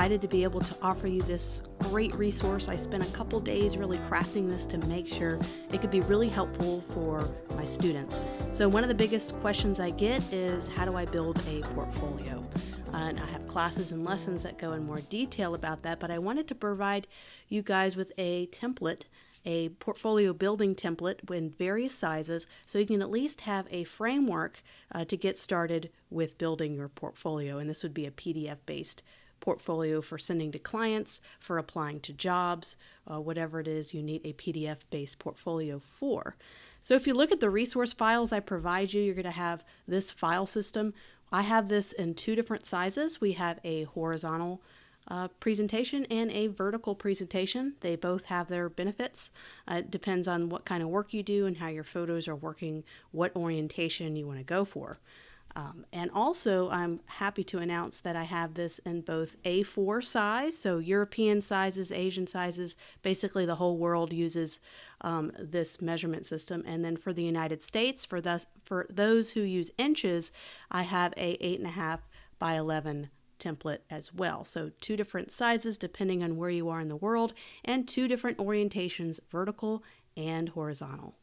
excited to be able to offer you this great resource. I spent a couple days really crafting this to make sure it could be really helpful for my students. So one of the biggest questions I get is, how do I build a portfolio? And I have classes and lessons that go in more detail about that, but I wanted to provide you guys with a template, a portfolio building template in various sizes, so you can at least have a framework to get started with building your portfolio. And this would be a PDF-based portfolio for sending to clients, for applying to jobs, whatever it is you need a PDF-based portfolio for. So if you look at the resource files I provide you, you're going to have this file system. I have this in two different sizes. We have a horizontal presentation and a vertical presentation. They both have their benefits. It depends on what kind of work you do and how your photos are working, what orientation you want to go for. And also, I'm happy to announce that I have this in both A4 size, so European sizes, Asian sizes, basically the whole world uses this measurement system. And then for the United States, for those who use inches, I have a 8.5 by 11 template as well. So two different sizes depending on where you are in the world, and two different orientations, vertical and horizontal.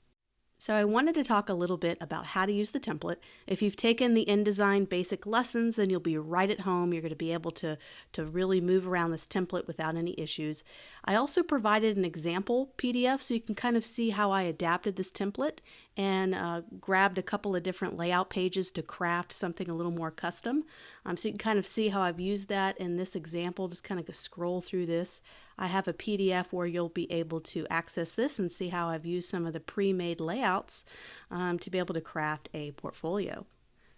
So I wanted to talk a little bit about how to use the template. If you've taken the InDesign basic lessons, then you'll be right at home. You're going to be able to really move around this template without any issues. I also provided an example PDF so you can kind of see how I adapted this template and grabbed a couple of different layout pages to craft something a little more custom. So you can kind of see how I've used that in this example. Just kind of scroll through this. I have a PDF where you'll be able to access this and see how I've used some of the pre-made layouts to be able to craft a portfolio.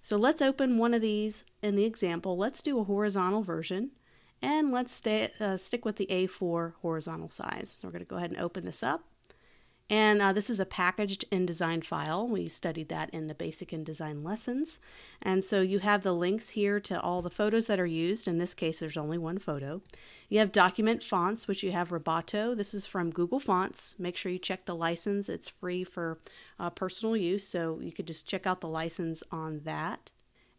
So let's open one of these in the example. Let's do a horizontal version, and let's stick with the A4 horizontal size. So we're going to go ahead and open this up. And this is a packaged InDesign file. We studied that in the basic InDesign lessons. And so you have the links here to all the photos that are used. In this case, there's only one photo. You have document fonts, which you have Roboto. This is from Google Fonts. Make sure you check the license. It's free for personal use, so you could just check out the license on that.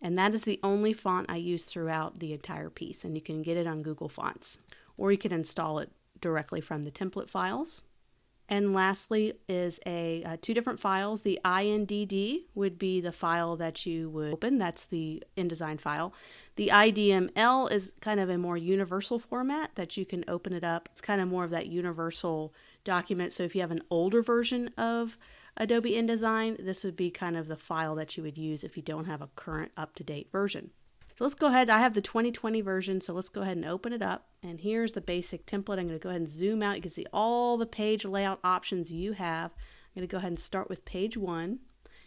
And that is the only font I use throughout the entire piece, and you can get it on Google Fonts. Or you can install it directly from the template files. And lastly is two different files. The INDD would be the file that you would open. That's the InDesign file. The IDML is kind of a more universal format that you can open it up. It's kind of more of that universal document. So if you have an older version of Adobe InDesign, this would be kind of the file that you would use if you don't have a current up-to-date version. So let's go ahead. I have the 2020 version, so let's go ahead and open it up. And here's the basic template. I'm going to go ahead and zoom out. You can see all the page layout options you have. I'm going to go ahead and start with page 1.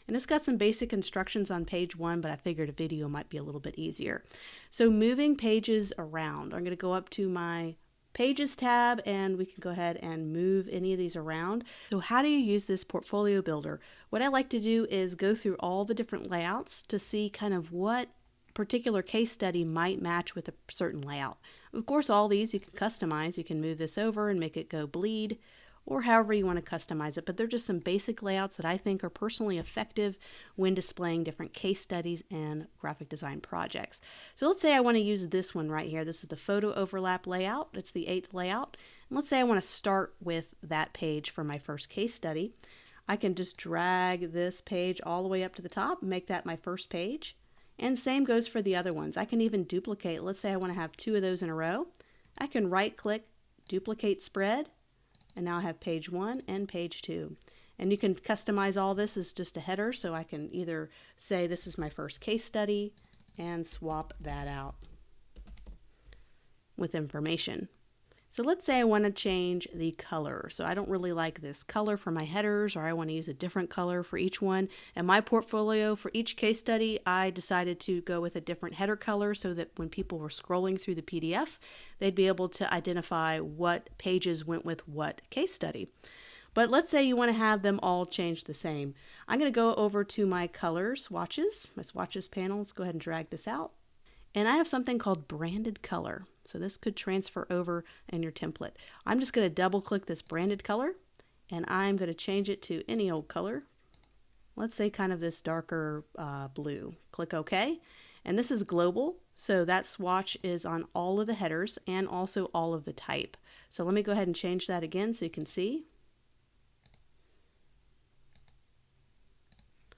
And it's got some basic instructions on page 1, but I figured a video might be a little bit easier. So moving pages around. I'm going to go up to my Pages tab, and we can go ahead and move any of these around. So how do you use this portfolio builder? What I like to do is go through all the different layouts to see kind of what particular case study might match with a certain layout. Of course, all these you can customize. You can move this over and make it go bleed, or however you want to customize it, but they're just some basic layouts that I think are personally effective when displaying different case studies and graphic design projects. So let's say I want to use this one right here. This is the photo overlap layout. It's the 8th layout. And let's say I want to start with that page for my first case study. I can just drag this page all the way up to the top and make that my first page. And same goes for the other ones. I can even duplicate. Let's say I want to have 2 of those in a row. I can right click, duplicate spread, and now I have page 1 and page 2. And you can customize all this as just a header, so I can either say this is my first case study and swap that out with information. So let's say I want to change the color. So I don't really like this color for my headers, or I want to use a different color for each one. And my portfolio for each case study, I decided to go with a different header color so that when people were scrolling through the PDF, they'd be able to identify what pages went with what case study. But let's say you want to have them all change the same. I'm going to go over to my color swatches, my swatches panel. Let's go ahead and drag this out. And I have something called branded color. So this could transfer over in your template. I'm just going to double click this branded color, and I'm going to change it to any old color. Let's say kind of this darker blue. Click OK. And this is global. So that swatch is on all of the headers and also all of the type. So let me go ahead and change that again so you can see.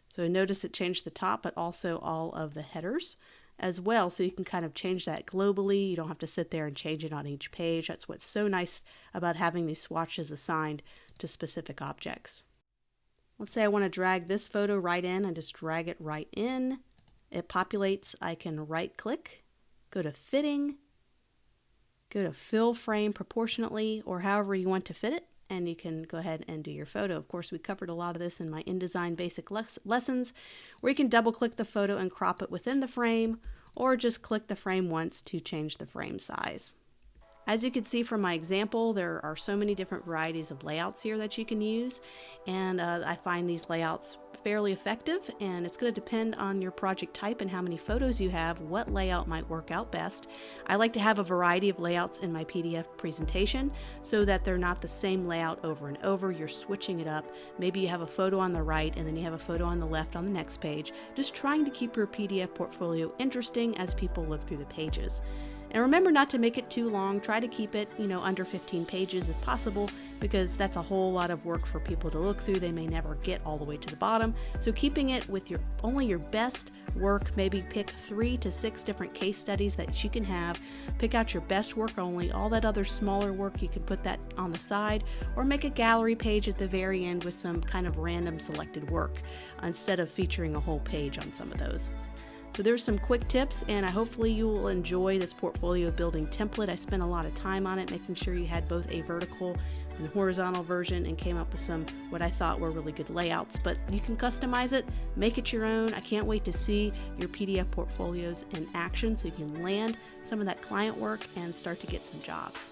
So notice it changed the top, but also all of the headers as well. So you can kind of change that globally. You don't have to sit there and change it on each page. That's what's so nice about having these swatches assigned to specific objects. Let's say I want to drag this photo right in and just drag it right in. It populates. I can right click, go to fitting, go to fill frame proportionately or however you want to fit it, and you can go ahead and do your photo. Of course, we covered a lot of this in my InDesign basic lessons, where you can double click the photo and crop it within the frame, or just click the frame once to change the frame size. As you can see from my example, there are so many different varieties of layouts here that you can use, and I find these layouts fairly effective, and it's going to depend on your project type and how many photos you have, what layout might work out best. I like to have a variety of layouts in my PDF presentation so that they're not the same layout over and over. You're switching it up. Maybe you have a photo on the right and then you have a photo on the left on the next page, just trying to keep your PDF portfolio interesting as people look through the pages. And remember not to make it too long. Try to keep it, under 15 pages if possible, because that's a whole lot of work for people to look through. They may never get all the way to the bottom. So keeping it with only your best work, maybe pick 3 to 6 different case studies that you can have. Pick out your best work only. All that other smaller work, you can put that on the side, or make a gallery page at the very end with some kind of random selected work instead of featuring a whole page on some of those. So there's some quick tips, and hopefully you will enjoy this portfolio building template. I spent a lot of time on it, making sure you had both a vertical and horizontal version, and came up with some what I thought were really good layouts. But you can customize it, make it your own. I can't wait to see your PDF portfolios in action so you can land some of that client work and start to get some jobs.